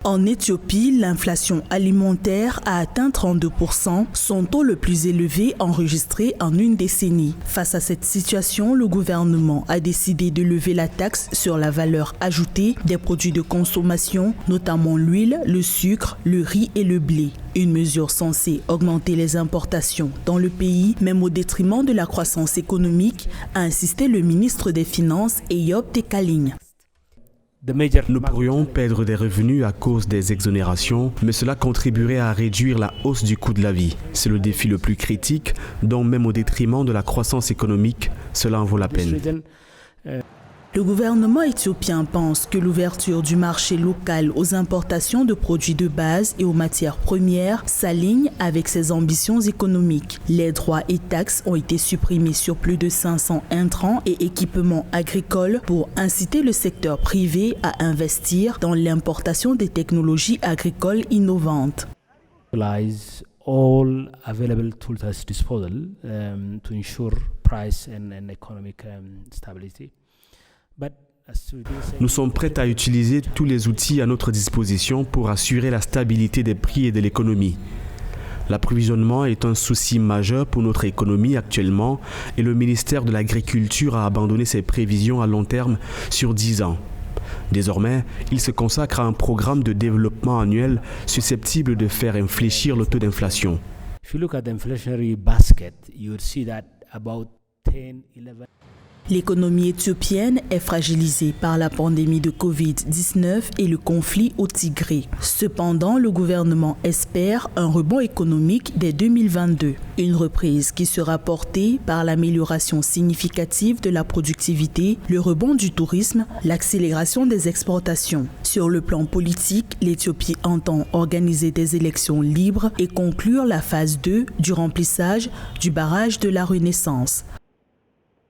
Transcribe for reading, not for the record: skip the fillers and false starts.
En Éthiopie, l'inflation alimentaire a atteint 32%, son taux le plus élevé enregistré en une décennie. Face à cette situation, le gouvernement a décidé de lever la taxe sur la valeur ajoutée des produits de consommation, notamment l'huile, le sucre, le riz et le blé. Une mesure censée augmenter les importations dans le pays, même au détriment de la croissance économique, a insisté le ministre des Finances, Eyob Tekaling. Nous pourrions perdre des revenus à cause des exonérations, mais cela contribuerait à réduire la hausse du coût de la vie. C'est le défi le plus critique, dont même au détriment de la croissance économique, cela en vaut la peine. Le gouvernement éthiopien pense que l'ouverture du marché local aux importations de produits de base et aux matières premières s'aligne avec ses ambitions économiques. Les droits et taxes ont été supprimés sur plus de 500 intrants et équipements agricoles pour inciter le secteur privé à investir dans l'importation des technologies agricoles innovantes. All available tools at disposal to ensure price and economic stability. Nous sommes prêts à utiliser tous les outils à notre disposition pour assurer la stabilité des prix et de l'économie. L'approvisionnement est un souci majeur pour notre économie actuellement et le ministère de l'Agriculture a abandonné ses prévisions à long terme sur 10 ans. Désormais, il se consacre à un programme de développement annuel susceptible de faire infléchir le taux d'inflation. If you look at the inflationary basket, you would see that about 10-11. L'économie éthiopienne est fragilisée par la pandémie de Covid-19 et le conflit au Tigré. Cependant, le gouvernement espère un rebond économique dès 2022. Une reprise qui sera portée par l'amélioration significative de la productivité, le rebond du tourisme, l'accélération des exportations. Sur le plan politique, l'Éthiopie entend organiser des élections libres et conclure la phase 2 du remplissage du barrage de la Renaissance.